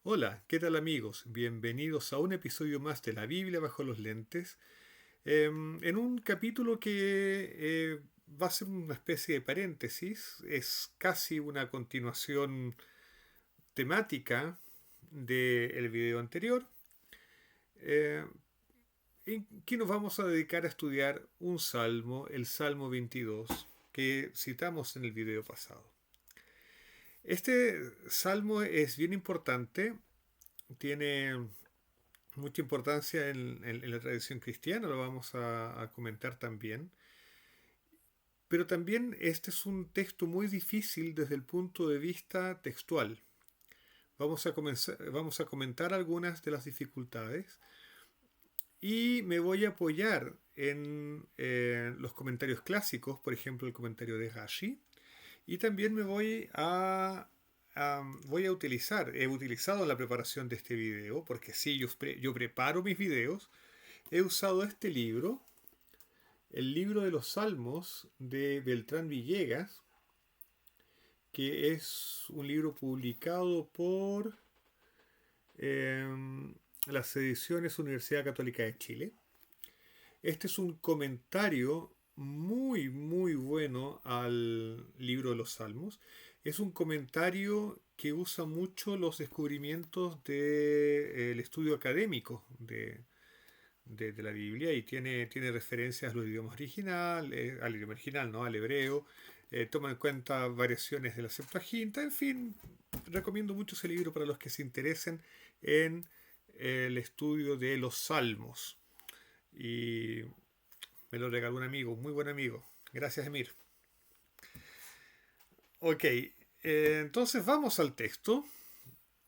Hola, ¿qué tal amigos? Bienvenidos a un episodio más de la Biblia bajo los lentes, en un capítulo que va a ser una especie de paréntesis, es casi una continuación temática del video anterior, eh, en que nos vamos a dedicar a estudiar un salmo, el Salmo 22, que citamos en el video pasado. Este salmo es bien importante, tiene mucha importancia en la tradición cristiana, lo vamos a comentar también. Pero también este es un texto muy difícil desde el punto de vista textual. Vamos a comentar algunas de las dificultades y me voy a apoyar en los comentarios clásicos, por ejemplo el comentario de Rashi, y también voy a utilizar, he utilizado en la preparación de este video, porque sí, yo preparo mis videos. He usado este libro, el libro de los Salmos de Beltrán Villegas, que es un libro publicado por eh, las ediciones Universidad Católica de Chile. Este es un comentario muy bueno al libro de los Salmos. Es un comentario que usa mucho los descubrimientos del estudio académico de la Biblia y tiene referencias a los idiomas originales, al idioma original, ¿no? Al hebreo, toma en cuenta variaciones de la Septuaginta, en fin, recomiendo mucho ese libro para los que se interesen en el estudio de los salmos. Y me lo regaló un amigo, muy buen amigo. Gracias, Emir. Ok, entonces vamos al texto.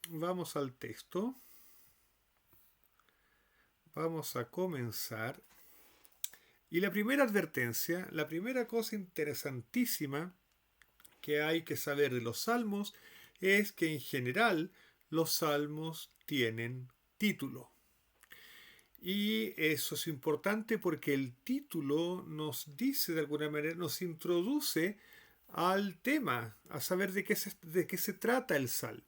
Vamos al texto. Vamos a comenzar. Y la primera advertencia, la primera cosa interesantísima que hay que saber de los salmos es que en general los salmos tienen título. Y eso es importante porque el título nos dice de alguna manera, nos introduce al tema, a saber de qué se trata el salmo.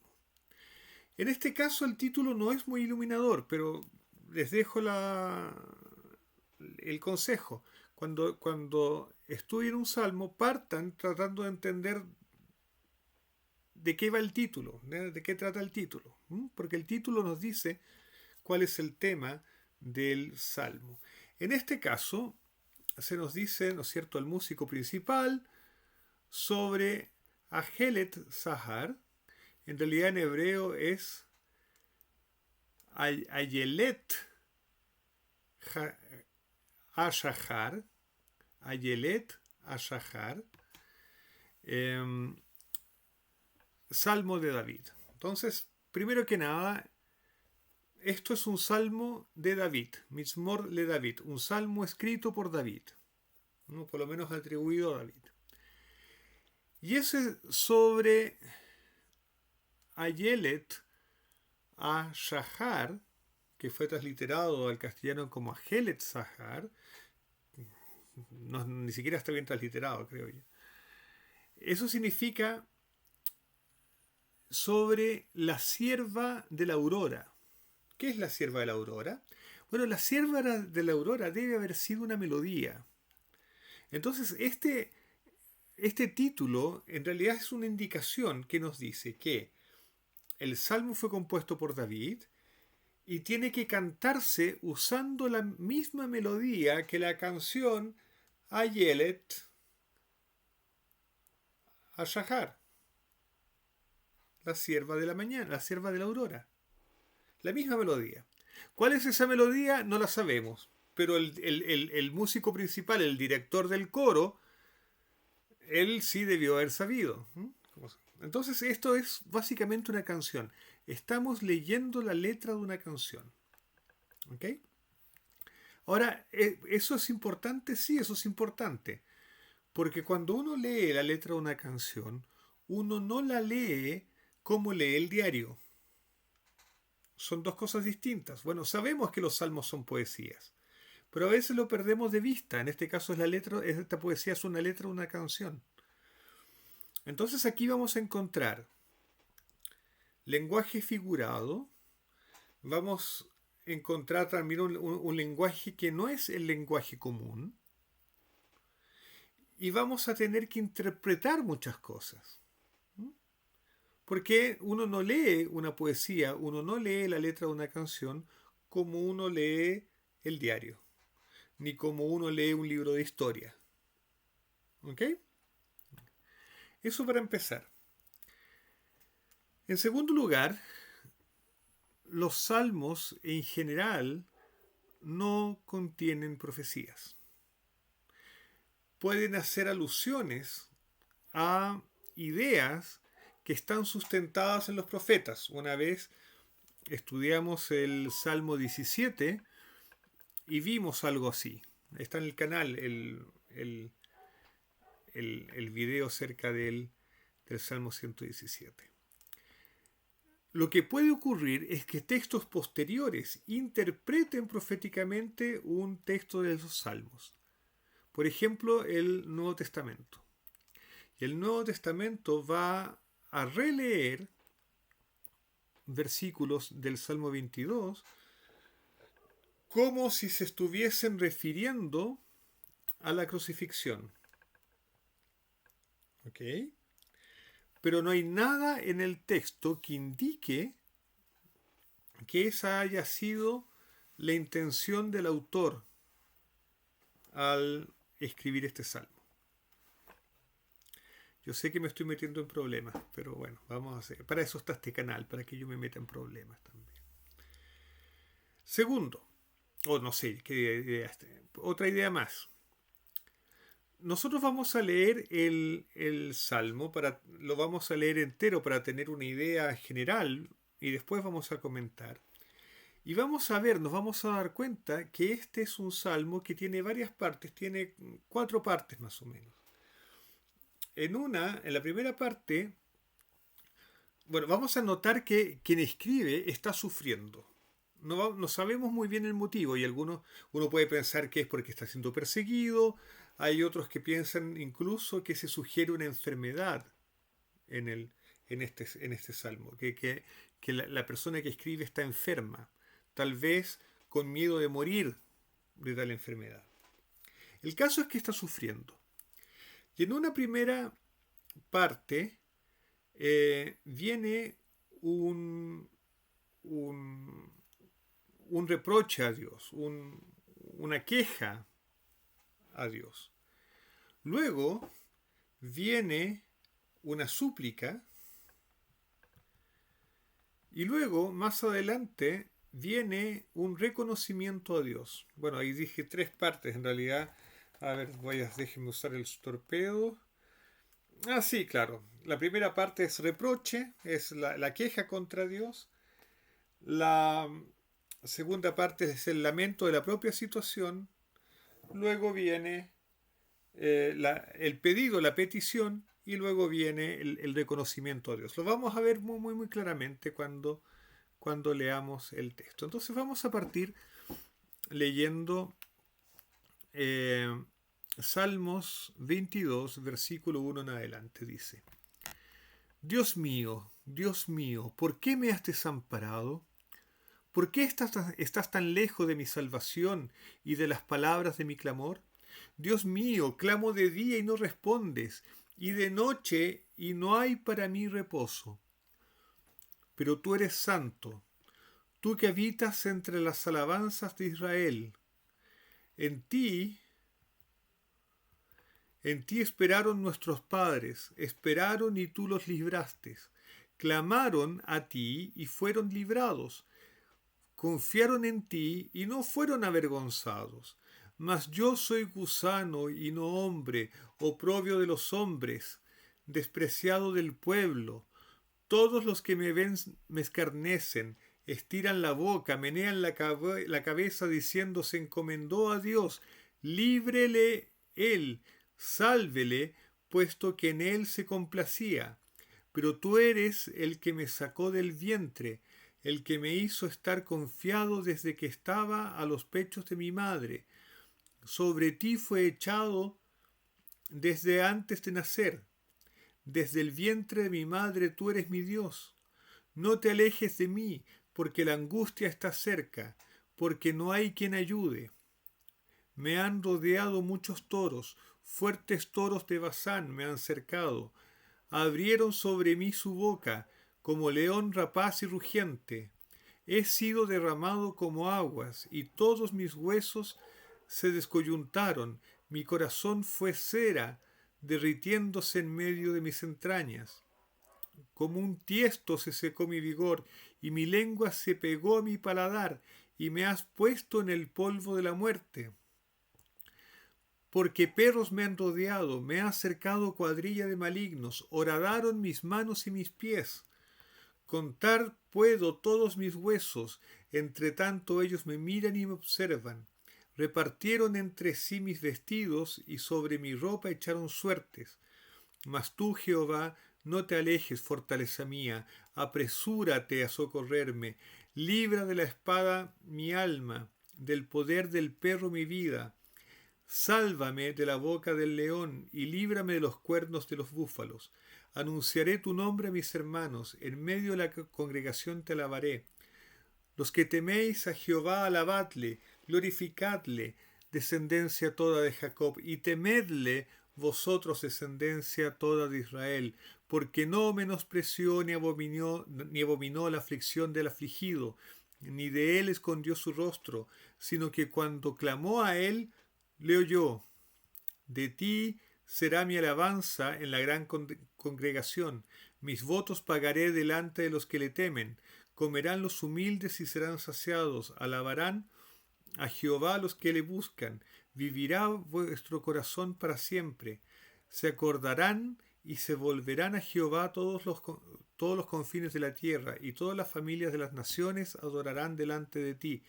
En este caso el título no es muy iluminador, pero les dejo el consejo. Cuando estudien un salmo, partan tratando de entender de qué va el título, de qué trata el título, porque el título nos dice cuál es el tema del salmo. En este caso, se nos dice, ¿no es cierto?, el músico principal sobre Ajelet Sahar. En realidad en hebreo es Ayelet Ashahar. Ayelet Ashahar. Eh, Salmo de David. Entonces, primero que nada, esto es un salmo de David, Mizmor le David, un salmo escrito por David, ¿no? Por lo menos atribuido a David. Y ese sobre Ayelet a Shahar, que fue transliterado al castellano como Ajelet Sahar, no, ni siquiera está bien transliterado, creo yo. Eso significa sobre la sierva de la aurora. ¿Qué es la sierva de la aurora? Bueno, la sierva de la aurora debe haber sido una melodía. Entonces, este título en realidad es una indicación que nos dice que el salmo fue compuesto por David y tiene que cantarse usando la misma melodía que la canción Ayelet Ashahar, la sierva de la mañana, la sierva de la aurora. La misma melodía. ¿Cuál es esa melodía? No la sabemos. Pero el músico principal, el director del coro, él sí debió haber sabido. Entonces esto es básicamente una canción. Estamos leyendo la letra de una canción. ¿Ok? Ahora, ¿eso es importante? Sí, eso es importante. Porque cuando uno lee la letra de una canción, uno no la lee como lee el diario. Son dos cosas distintas. Bueno, sabemos que los salmos son poesías, pero a veces lo perdemos de vista. En este caso es la letra, esta poesía es una letra de una canción. Entonces aquí vamos a encontrar lenguaje figurado, vamos a encontrar también un lenguaje que no es el lenguaje común, y vamos a tener que interpretar muchas cosas. Porque uno no lee una poesía, uno no lee la letra de una canción como uno lee el diario, ni como uno lee un libro de historia. ¿Ok? Eso para empezar. En segundo lugar, los salmos en general no contienen profecías. Pueden hacer alusiones a ideas que están sustentadas en los profetas. Una vez estudiamos el Salmo 17 y vimos algo así. Está en el canal el video acerca del Salmo 117. Lo que puede ocurrir es que textos posteriores interpreten proféticamente un texto de los salmos. Por ejemplo, el Nuevo Testamento. El Nuevo Testamento va a releer versículos del Salmo 22 como si se estuviesen refiriendo a la crucifixión. ¿Ok? Pero no hay nada en el texto que indique que esa haya sido la intención del autor al escribir este salmo. Yo sé que me estoy metiendo en problemas, pero bueno, vamos a hacer. Para eso está este canal, para que yo me meta en problemas también. Segundo, no sé, ¿qué idea? Otra idea más. Nosotros vamos a leer el Salmo, lo vamos a leer entero para tener una idea general y después vamos a comentar. Y vamos a ver, nos vamos a dar cuenta que este es un Salmo que tiene varias partes, tiene 4 partes más o menos. En la primera parte, bueno, vamos a notar que quien escribe está sufriendo. No sabemos muy bien el motivo y uno puede pensar que es porque está siendo perseguido. Hay otros que piensan incluso que se sugiere una enfermedad en este salmo, que la persona que escribe está enferma, tal vez con miedo de morir de tal enfermedad. El caso es que está sufriendo. Y en una primera parte viene un reproche a Dios, una queja a Dios. Luego viene una súplica y luego, más adelante, viene un reconocimiento a Dios. Bueno, ahí dije 3 partes en realidad. A ver, déjenme usar el torpedo. Sí, claro. La primera parte es reproche, es la queja contra Dios. La segunda parte es el lamento de la propia situación. Luego viene el pedido, la petición, y luego viene el reconocimiento a Dios. Lo vamos a ver muy, muy, muy claramente cuando leamos el texto. Entonces vamos a partir leyendo Salmos 22, versículo 1 en adelante. Dice: Dios mío, ¿por qué me has desamparado? ¿Por qué estás tan lejos de mi salvación y de las palabras de mi clamor? Dios mío, clamo de día y no respondes, y de noche y no hay para mí reposo. Pero tú eres santo, tú que habitas entre las alabanzas de Israel. En ti esperaron nuestros padres, esperaron y tú los libraste. Clamaron a ti y fueron librados. Confiaron en ti y no fueron avergonzados. Mas yo soy gusano y no hombre, oprobio de los hombres, despreciado del pueblo. Todos los que me ven me escarnecen, estiran la boca, menean la cabeza diciendo: se encomendó a Dios, líbrele él, sálvele, puesto que en él se complacía. Pero tú eres el que me sacó del vientre, el que me hizo estar confiado desde que estaba a los pechos de mi madre. Sobre ti fue echado desde antes de nacer. Desde el vientre de mi madre tú eres mi Dios. No te alejes de mí, porque la angustia está cerca, porque no hay quien ayude. Me han rodeado muchos toros, fuertes toros de Basán me han cercado. Abrieron sobre mí su boca, como león rapaz y rugiente. He sido derramado como aguas, y todos mis huesos se descoyuntaron. Mi corazón fue cera, derritiéndose en medio de mis entrañas. Como un tiesto se secó mi vigor, y mi lengua se pegó a mi paladar, y me has puesto en el polvo de la muerte. Porque perros me han rodeado, me ha cercado cuadrilla de malignos, horadaron mis manos y mis pies. Contar puedo todos mis huesos, entre tanto ellos me miran y me observan. Repartieron entre sí mis vestidos y sobre mi ropa echaron suertes. Mas tú, Jehová, no te alejes, fortaleza mía, apresúrate a socorrerme, libra de la espada mi alma, del poder del perro mi vida. Sálvame de la boca del león y líbrame de los cuernos de los búfalos. Anunciaré tu nombre a mis hermanos, en medio de la congregación te alabaré. Los que teméis a Jehová, alabadle, glorificadle, descendencia toda de Jacob, y temedle vosotros, descendencia toda de Israel, porque no menospreció ni abominó la aflicción del afligido, ni de él escondió su rostro, sino que cuando clamó a él, le oyó. De ti será mi alabanza en la gran congregación. Mis votos pagaré delante de los que le temen. Comerán los humildes y serán saciados. Alabarán a Jehová los que le buscan. Vivirá vuestro corazón para siempre. Se acordarán y se volverán a Jehová todos los confines de la tierra, y todas las familias de las naciones adorarán delante de ti,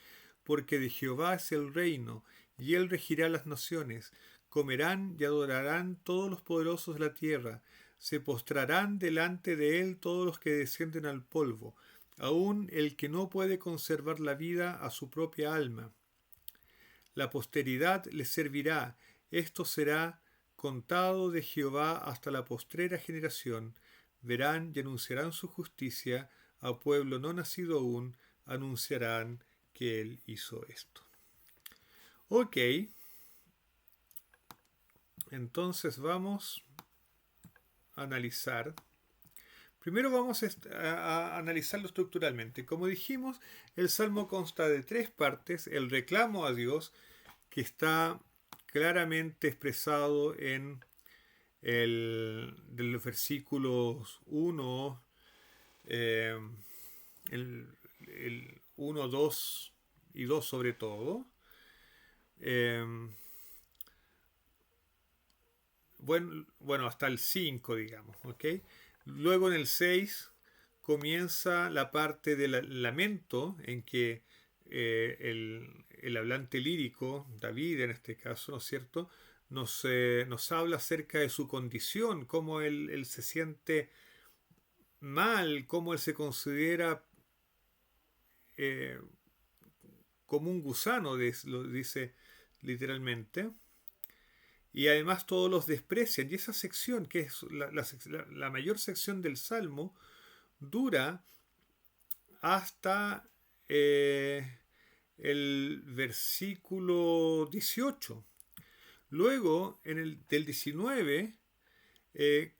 porque de Jehová es el reino, y él regirá las naciones. Comerán y adorarán todos los poderosos de la tierra. Se postrarán delante de él todos los que descienden al polvo, aun el que no puede conservar la vida a su propia alma. La posteridad les servirá. Esto será contado de Jehová hasta la postrera generación. Verán y anunciarán su justicia. A pueblo no nacido aún anunciarán que él hizo esto. Ok. Entonces vamos a analizar. Primero vamos a analizarlo estructuralmente. Como dijimos, el Salmo consta de 3 partes. El reclamo a Dios, que está claramente expresado en de los versículos 1, el 1, 2 y 2 sobre todo. Bueno, hasta el 5, digamos, ¿ok? Luego en el 6 comienza la parte del lamento, en que el hablante lírico, David en este caso, ¿no es cierto?, nos habla acerca de su condición, cómo él se siente mal, cómo él se considera como un gusano, lo dice literalmente. Y además todos los desprecian. Y esa sección, que es la mayor sección del Salmo, dura hasta el versículo 18. Luego, del 19 en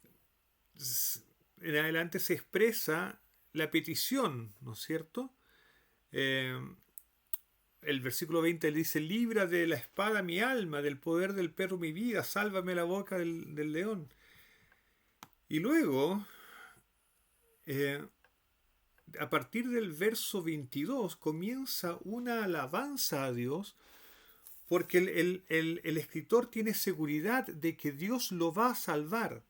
adelante se expresa la petición, ¿no es cierto? El versículo 20 le dice: libra de la espada mi alma, del poder del perro mi vida, sálvame la boca del león. Y luego, a partir del verso 22, comienza una alabanza a Dios, porque el escritor tiene seguridad de que Dios lo va a salvar.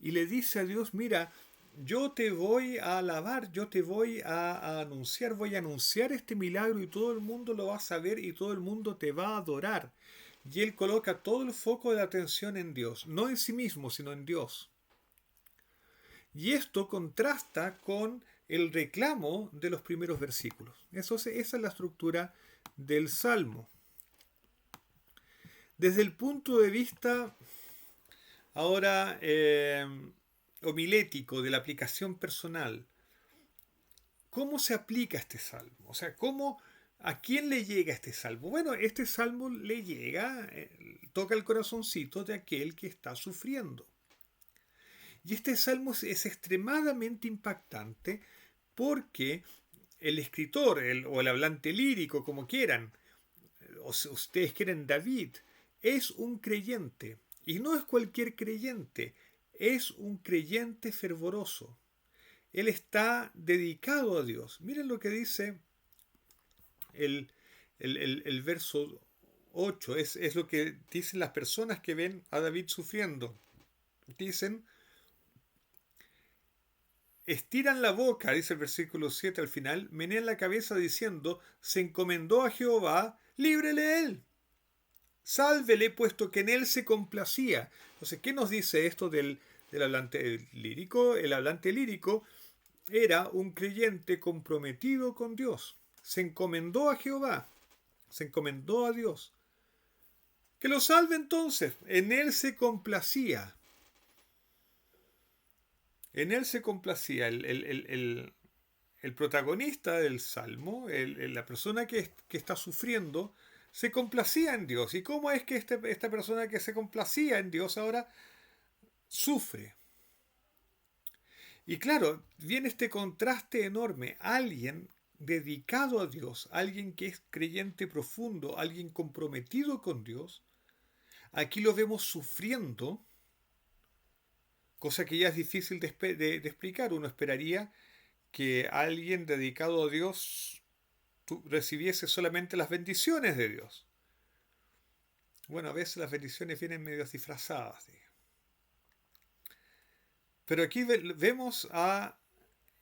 Y le dice a Dios: mira, yo te voy a alabar, yo te voy a anunciar, voy a anunciar este milagro y todo el mundo lo va a saber y todo el mundo te va a adorar. Y él coloca todo el foco de atención en Dios, no en sí mismo, sino en Dios. Y esto contrasta con el reclamo de los primeros versículos. Esa es la estructura del Salmo. Desde el punto de vista ahora homilético, de la aplicación personal, ¿cómo se aplica este salmo? O sea, ¿a quién le llega este salmo? Bueno, este salmo le llega, toca el corazoncito de aquel que está sufriendo. Y este salmo es extremadamente impactante porque el escritor o el hablante lírico, como quieran, o si ustedes quieren David, es un creyente. Y no es cualquier creyente, es un creyente fervoroso. Él está dedicado a Dios. Miren lo que dice el, el verso 8. Es lo que dicen las personas que ven a David sufriendo. Dicen, estiran la boca, dice el versículo 7 al final, menean la cabeza diciendo, se encomendó a Jehová, líbrele él. Sálvele, puesto que en él se complacía. Entonces, ¿qué nos dice esto del hablante lírico? El hablante lírico era un creyente comprometido con Dios. Se encomendó a Jehová, se encomendó a Dios. Que lo salve entonces. En él se complacía. En él se complacía. El protagonista del Salmo, la persona que está sufriendo, se complacía en Dios. ¿Y cómo es que esta persona que se complacía en Dios ahora sufre? Y claro, viene este contraste enorme. Alguien dedicado a Dios, alguien que es creyente profundo, alguien comprometido con Dios, aquí lo vemos sufriendo, cosa que ya es difícil de explicar. Uno esperaría que alguien dedicado a Dios recibiese solamente las bendiciones de Dios. Bueno, a veces las bendiciones vienen medio disfrazadas. Pero aquí vemos a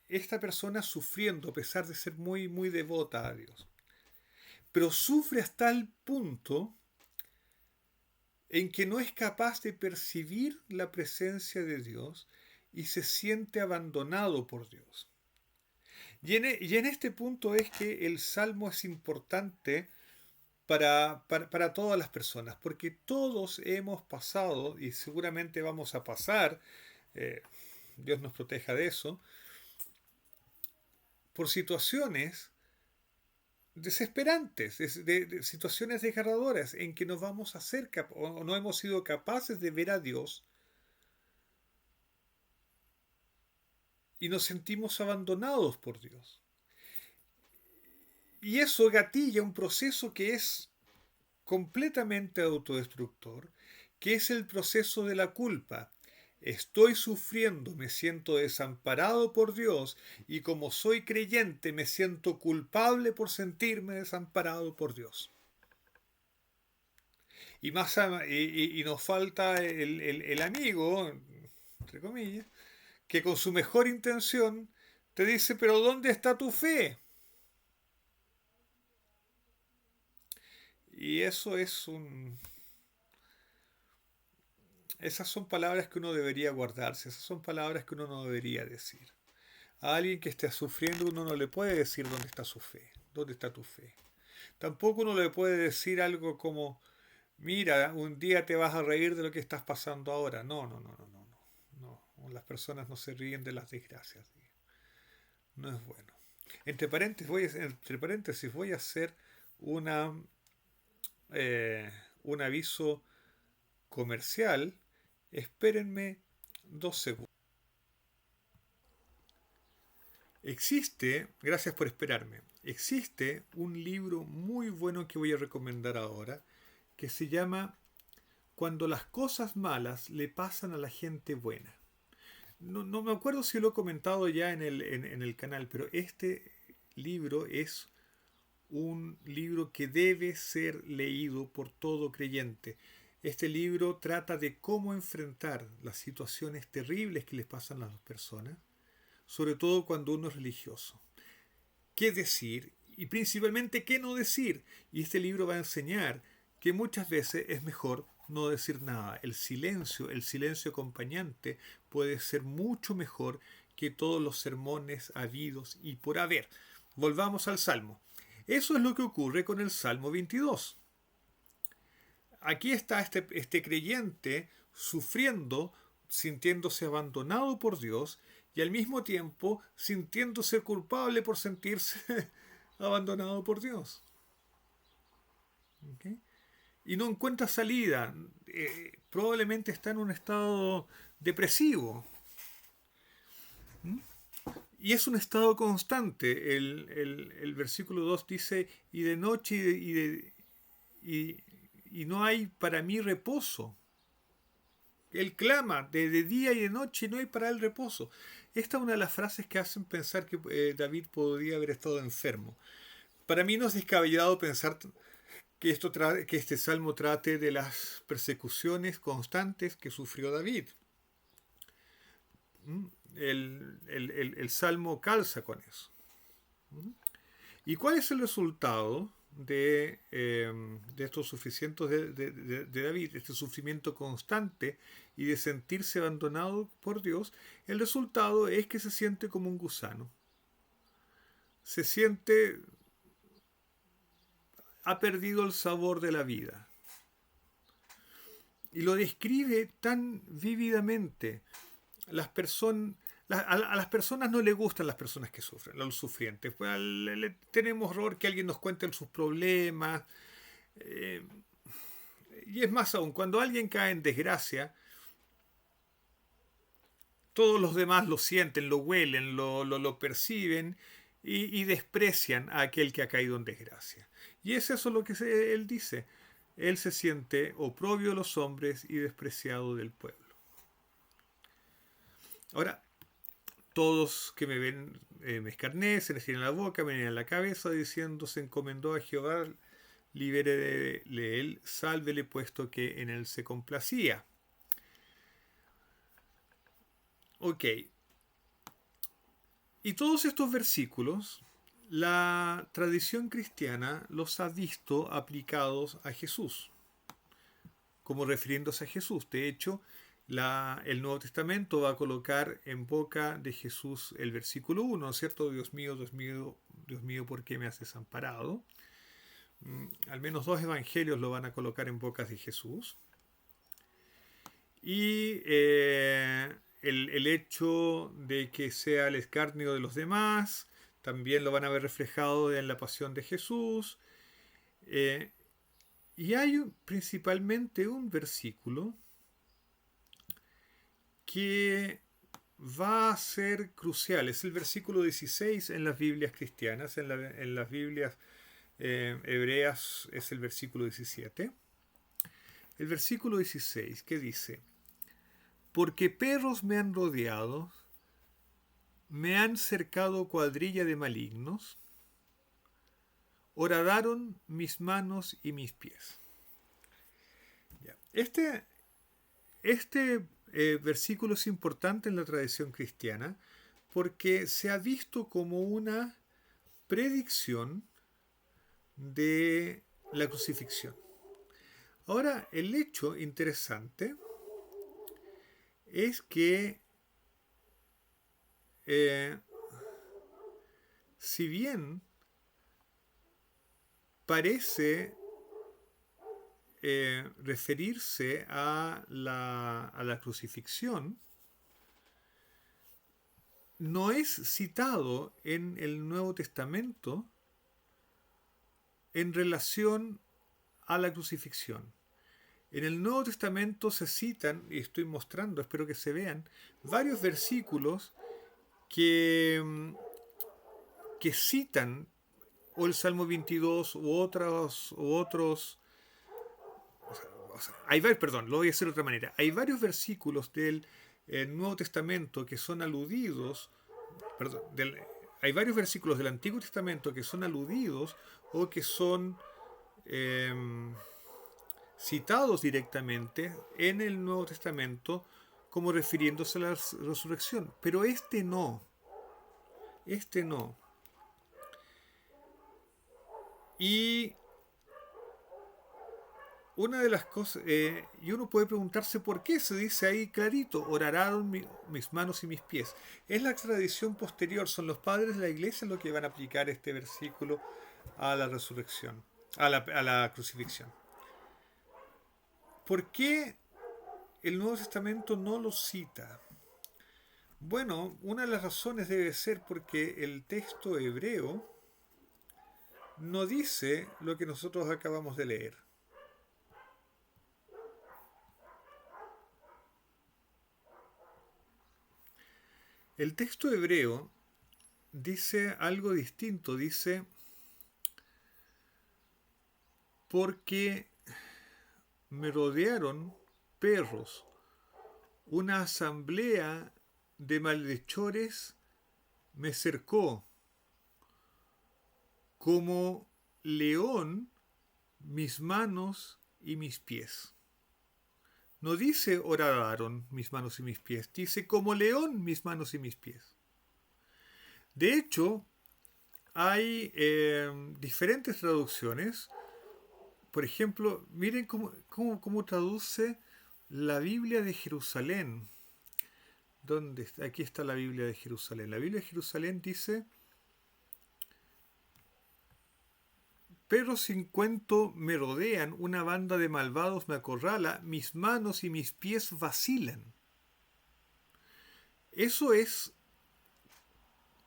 esta persona sufriendo a pesar de ser muy, muy devota a Dios. Pero sufre hasta el punto en que no es capaz de percibir la presencia de Dios y se siente abandonado por Dios. Y en este punto es que el Salmo es importante para todas las personas, porque todos hemos pasado y seguramente vamos a pasar, Dios nos proteja de eso, por situaciones desesperantes, de situaciones desgarradoras en que nos vamos a hacer o no hemos sido capaces de ver a Dios y nos sentimos abandonados por Dios. Y eso gatilla un proceso que es completamente autodestructor, que es el proceso de la culpa. Estoy sufriendo, me siento desamparado por Dios y como soy creyente me siento culpable por sentirme desamparado por Dios. Y, y nos falta el amigo, entre comillas, que con su mejor intención te dice, pero ¿dónde está tu fe? Y eso es esas son palabras que uno debería guardarse, esas son palabras que uno no debería decir. A alguien que esté sufriendo uno no le puede decir dónde está su fe, dónde está tu fe. Tampoco uno le puede decir algo como, mira, un día te vas a reír de lo que estás pasando ahora. No, no, no, no, no, no. No. Las personas no se ríen de las desgracias. No es bueno. Entre paréntesis voy a hacer una, un aviso comercial. Espérenme 2 segundos. Gracias por esperarme, existe un libro muy bueno que voy a recomendar ahora, que se llama Cuando las cosas malas le pasan a la gente buena. No me acuerdo si lo he comentado ya en el canal, pero este libro es un libro que debe ser leído por todo creyente. Este libro trata de cómo enfrentar las situaciones terribles que les pasan a las personas, sobre todo cuando uno es religioso. ¿Qué decir? Y principalmente qué no decir. Y este libro va a enseñar que muchas veces es mejor no decir nada. El silencio acompañante puede ser mucho mejor que todos los sermones habidos y por haber. Volvamos al Salmo. Eso es lo que ocurre con el Salmo 22. Aquí está este creyente sufriendo, sintiéndose abandonado por Dios, y al mismo tiempo sintiéndose culpable por sentirse abandonado por Dios. ¿Ok? Y no encuentra salida. Probablemente está en un estado depresivo. ¿Mm? Y es un estado constante. El versículo 2 dice, y de noche y no hay para mí reposo. Él clama de día y de noche y no hay para él reposo. Esta es una de las frases que hacen pensar que David podría haber estado enfermo. Para mí no es descabellado pensar que este salmo trate de las persecuciones constantes que sufrió David. ¿Mm? El salmo calza con eso. ¿Mm? ¿Y cuál es el resultado de estos sufrimientos de David, este sufrimiento constante y de sentirse abandonado por Dios? El resultado es que se siente como un gusano. Se siente, ha perdido el sabor de la vida. Y lo describe tan vívidamente. A las personas no les gustan las personas que sufren, los sufrientes. Pues, tenemos horror que alguien nos cuente sus problemas. eh, y es más aún, cuando alguien cae en desgracia, todos los demás lo sienten, lo huelen, lo perciben y desprecian a aquel que ha caído en desgracia. Y es eso lo que él dice. Él se siente oprobio de los hombres y despreciado del pueblo. Ahora, todos que me ven me escarnecen, les tiran la boca, me tiran la cabeza, diciendo, se encomendó a Jehová, libere de él, sálvele, puesto que en él se complacía. Ok. Y todos estos versículos, la tradición cristiana los ha visto aplicados a Jesús, como refiriéndose a Jesús. De hecho, el Nuevo Testamento va a colocar en boca de Jesús el versículo 1, ¿cierto? Dios mío, Dios mío, Dios mío, ¿por qué me has desamparado? Al menos 2 evangelios lo van a colocar en bocas de Jesús. Y el hecho de que sea el escarnio de los demás, también lo van a ver reflejado en la pasión de Jesús. Y hay principalmente un versículo que va a ser crucial. Es el versículo 16 en las Biblias cristianas, en las Biblias hebreas es el versículo 17. El versículo 16 que dice, porque perros me han rodeado, me han cercado cuadrilla de malignos, horadaron mis manos y mis pies. Este versículo es importante en la tradición cristiana porque se ha visto como una predicción de la crucifixión. Ahora, el hecho interesante es que si bien parece referirse a la crucifixión, no es citado en el Nuevo Testamento en relación a la crucifixión. En el Nuevo Testamento se citan, y estoy mostrando, espero que se vean, varios versículos que citan o el Salmo 22 u otros lo voy a hacer de otra manera. Hay varios versículos del Nuevo Testamento que son aludidos, hay varios versículos del Antiguo Testamento que son aludidos o que son citados directamente en el Nuevo Testamento como refiriéndose a la resurrección. Pero este no. Y una de las cosas, y uno puede preguntarse por qué se dice ahí clarito, orarán mis manos y mis pies. Es la tradición posterior, son los padres de la iglesia los que van a aplicar este versículo a la resurrección, a la crucifixión. ¿Por qué el Nuevo Testamento no lo cita? Bueno, una de las razones debe ser porque el texto hebreo no dice lo que nosotros acabamos de leer. El texto hebreo dice algo distinto, dice porque me rodearon perros, una asamblea de malhechores me cercó, como león mis manos y mis pies. No dice horadaron mis manos y mis pies, dice como león mis manos y mis pies. De hecho, hay diferentes traducciones. Por ejemplo, miren cómo traduce la Biblia de Jerusalén. ¿Dónde está? Aquí está la Biblia de Jerusalén. La Biblia de Jerusalén dice: perros sin cuento me rodean, una banda de malvados me acorrala, mis manos y mis pies vacilan. Eso es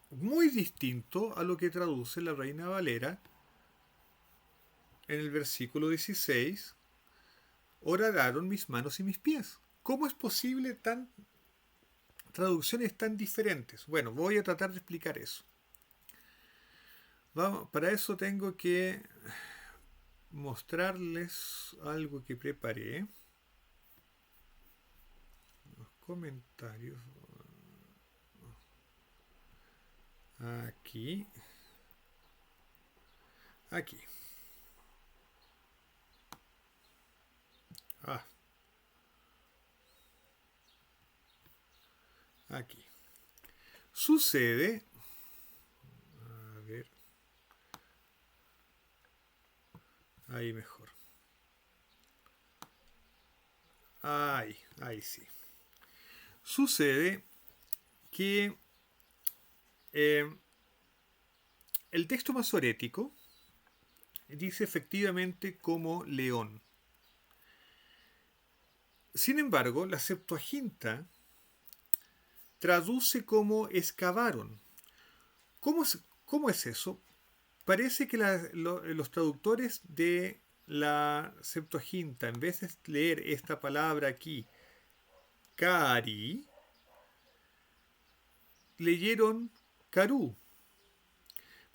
muy distinto a lo que traduce la Reina Valera en el versículo 16: horadaron mis manos y mis pies. ¿Cómo es posible traducciones tan diferentes? Bueno, voy a tratar de explicar eso. Para eso tengo que mostrarles algo que preparé. Los comentarios. Aquí. Aquí. Ah. Aquí. Sucede. A ver. Ahí mejor. Ahí sí. Sucede que el texto masorético dice efectivamente como león. Sin embargo, la Septuaginta traduce como excavaron. ¿Cómo es eso? Parece que los traductores de la Septuaginta, en vez de leer esta palabra aquí, Cari, leyeron Carú.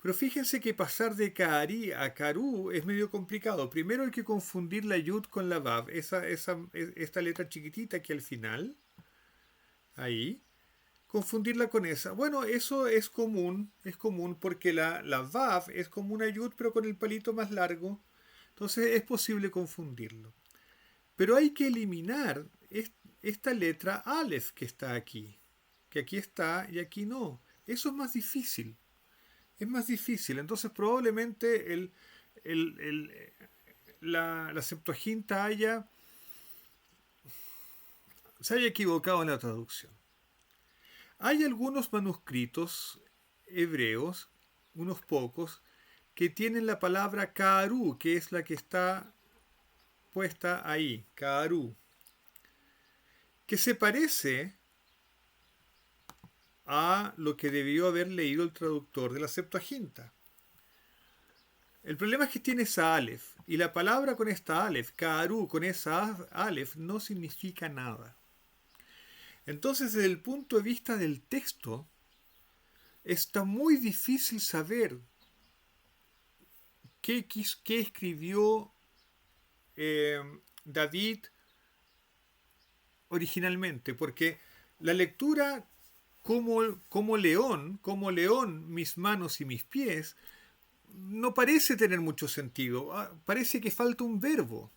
Pero fíjense que pasar de Cari a Carú es medio complicado. Primero hay que confundir la Yud con la Vav, esta letra chiquitita que al final, ahí, confundirla con esa. Bueno, eso es común porque la Vav es como una Yud pero con el palito más largo. Entonces es posible confundirlo. Pero hay que eliminar esta letra Aleph que está aquí. Que aquí está y aquí no. Eso es más difícil. Es más difícil. Entonces probablemente la Septuaginta se haya equivocado en la traducción. Hay algunos manuscritos hebreos, unos pocos, que tienen la palabra Kaaru, que es la que está puesta ahí, Kaaru, que se parece a lo que debió haber leído el traductor de la Septuaginta. El problema es que tiene esa Aleph, y la palabra con esta Aleph, Kaaru, con esa Aleph, no significa nada. Entonces, desde el punto de vista del texto, está muy difícil saber qué escribió David originalmente, porque la lectura como león, mis manos y mis pies, no parece tener mucho sentido. Parece que falta un verbo.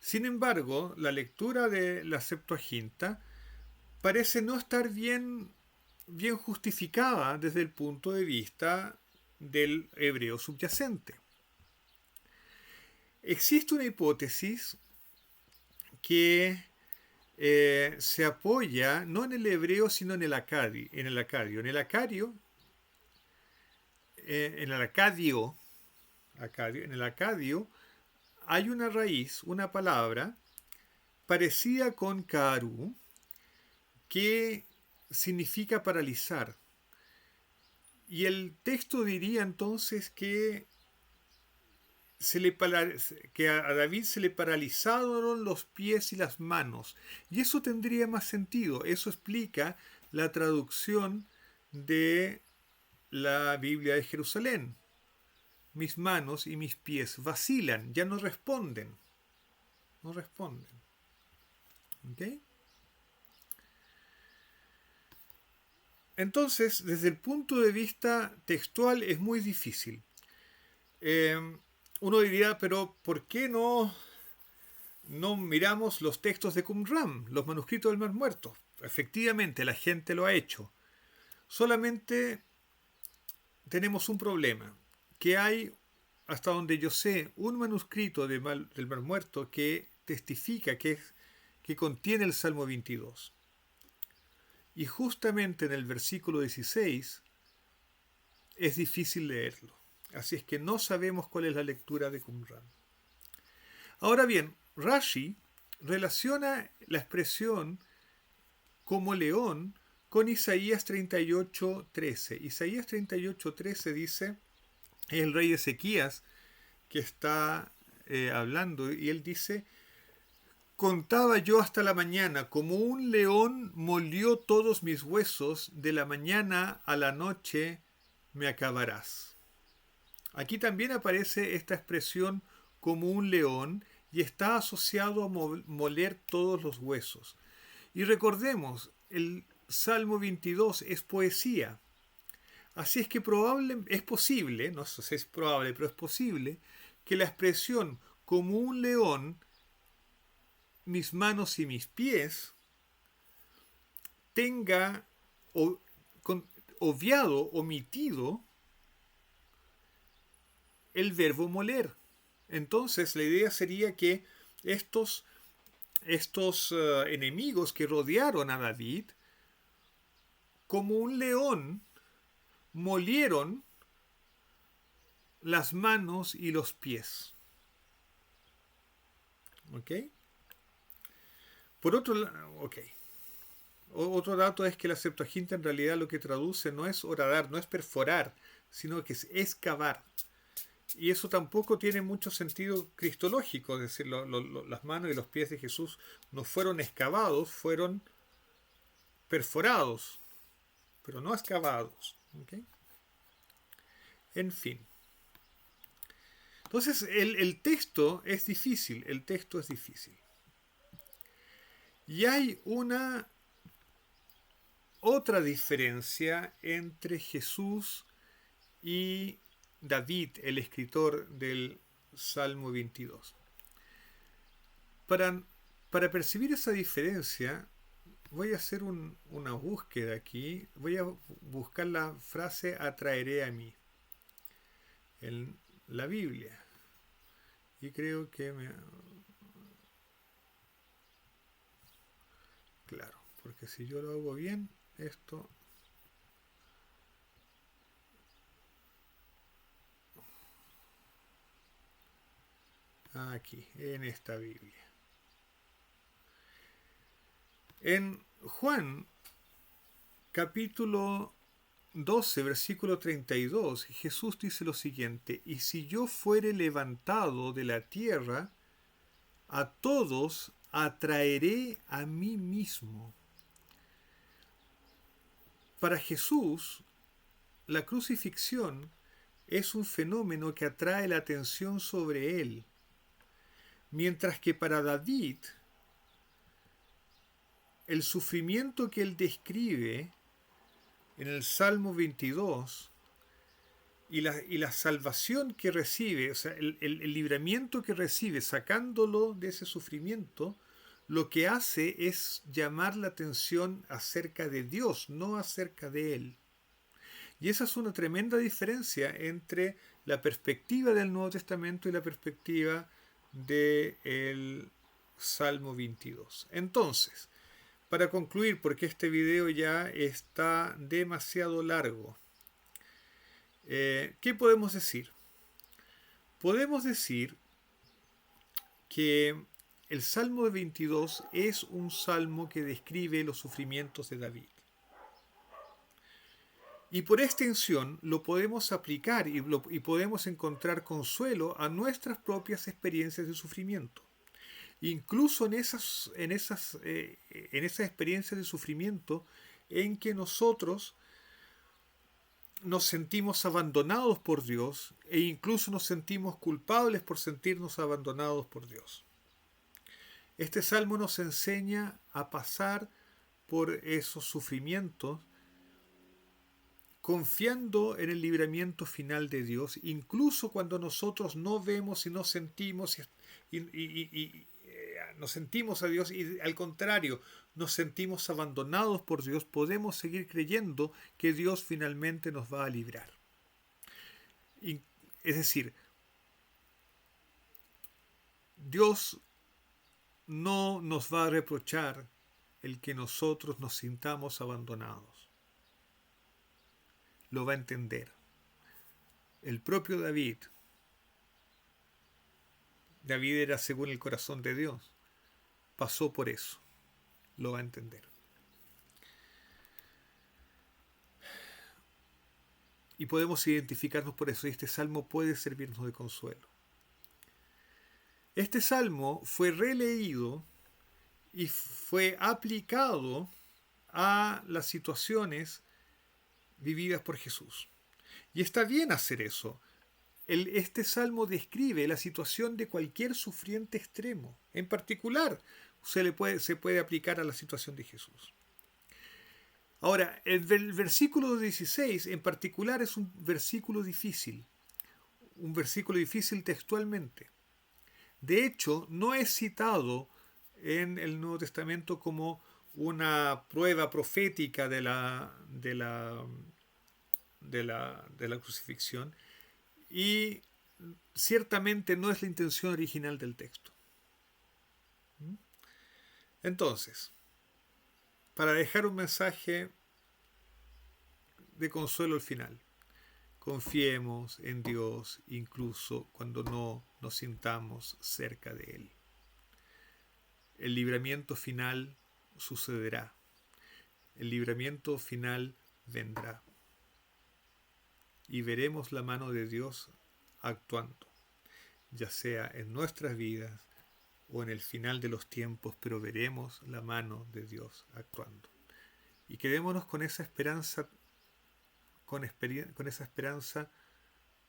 Sin embargo, la lectura de la Septuaginta parece no estar bien justificada desde el punto de vista del hebreo subyacente. Existe una hipótesis que se apoya no en el hebreo sino en el acadio. En el acadio hay una raíz, una palabra parecida con karu, que significa paralizar. Y el texto diría entonces que, que a David se le paralizaron los pies y las manos. Y eso tendría más sentido. Eso explica la traducción de la Biblia de Jerusalén. Mis manos y mis pies vacilan, ya no responden. No responden. ¿Ok? Entonces, desde el punto de vista textual es muy difícil. Eh, Uno diría, pero ¿por qué no miramos los textos de Qumran, los manuscritos del Mar Muerto? Efectivamente, la gente lo ha hecho. Solamente tenemos un problema, que hay, hasta donde yo sé, un manuscrito del Mar Muerto que testifica que contiene el Salmo 22. Y justamente en el versículo 16 es difícil leerlo. Así es que no sabemos cuál es la lectura de Qumran. Ahora bien, Rashi relaciona la expresión como león con Isaías 38:13. Isaías 38:13 dice, es el rey Ezequías que está hablando, y él dice: contaba yo hasta la mañana, como un león molió todos mis huesos, de la mañana a la noche me acabarás. Aquí también aparece esta expresión como un león y está asociado a moler todos los huesos. Y recordemos, el Salmo 22 es poesía. Así es que es posible, no sé si es probable, pero es posible que la expresión como un león, mis manos y mis pies, tenga obviado, omitido el verbo moler. Entonces la idea sería que estos enemigos que rodearon a David, como un león, molieron las manos y los pies. ¿Ok? Por otro lado, ok. Otro dato es que la Septuaginta en realidad lo que traduce no es horadar, no es perforar, sino que es excavar. Y eso tampoco tiene mucho sentido cristológico, es decir, las manos y los pies de Jesús no fueron excavados, fueron perforados, pero no excavados. ¿Okay? En fin. Entonces, el texto es difícil, el texto es difícil. Y hay una otra diferencia entre Jesús y David, el escritor del Salmo 22. Para percibir esa diferencia, voy a hacer una búsqueda aquí. Voy a buscar la frase atraeré a mí en la Biblia. Y creo que Claro, porque si yo lo hago bien, esto... Aquí, en esta Biblia. En Juan, capítulo 12, versículo 32, Jesús dice lo siguiente: y si yo fuere levantado de la tierra, a todos atraeré a mí mismo. Para Jesús, la crucifixión es un fenómeno que atrae la atención sobre él, mientras que para David, el sufrimiento que él describe en el Salmo 22 y la salvación que recibe, o sea, el libramiento que recibe sacándolo de ese sufrimiento, lo que hace es llamar la atención acerca de Dios, no acerca de él. Y esa es una tremenda diferencia entre la perspectiva del Nuevo Testamento y la perspectiva del Salmo 22. Entonces, para concluir, porque este video ya está demasiado largo, ¿qué podemos decir? Podemos decir que el Salmo 22 es un salmo que describe los sufrimientos de David. Y por extensión lo podemos aplicar y podemos encontrar consuelo a nuestras propias experiencias de sufrimiento. Incluso en esas experiencias de sufrimiento en que nosotros nos sentimos abandonados por Dios e incluso nos sentimos culpables por sentirnos abandonados por Dios. Este salmo nos enseña a pasar por esos sufrimientos confiando en el libramiento final de Dios, incluso cuando nosotros no vemos y no sentimos nos sentimos a Dios y al contrario, nos sentimos abandonados por Dios, podemos seguir creyendo que Dios finalmente nos va a librar. Es decir, Dios no nos va a reprochar el que nosotros nos sintamos abandonados. Lo va a entender. El propio David era según el corazón de Dios, pasó por eso, lo va a entender. Y podemos identificarnos por eso, y este salmo puede servirnos de consuelo. Este salmo fue releído y fue aplicado a las situaciones vividas por Jesús. Y está bien hacer eso. Este salmo describe la situación de cualquier sufriente extremo. En particular, se puede aplicar a la situación de Jesús. Ahora, el versículo 16 en particular es un versículo difícil textualmente. De hecho, no es citado en el Nuevo Testamento como una prueba profética de la crucifixión, y ciertamente no es la intención original del texto. Entonces, para dejar un mensaje de consuelo al final, confiemos en Dios incluso cuando no nos sintamos cerca de Él. El libramiento final sucederá. El libramiento final vendrá. Y veremos la mano de Dios actuando, ya sea en nuestras vidas o en el final de los tiempos, pero veremos la mano de Dios actuando. Y quedémonos con esa esperanza, con esa esperanza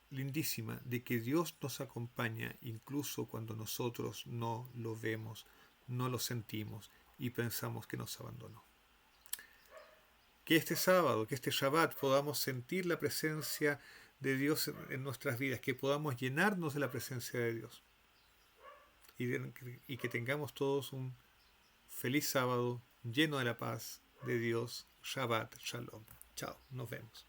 lindísima de que Dios nos acompaña incluso cuando nosotros no lo vemos, no lo sentimos y pensamos que nos abandonó. Que este sábado, que este Shabbat podamos sentir la presencia de Dios en nuestras vidas, que podamos llenarnos de la presencia de Dios y que tengamos todos un feliz sábado lleno de la paz de Dios. Shabbat Shalom. Chao, nos vemos.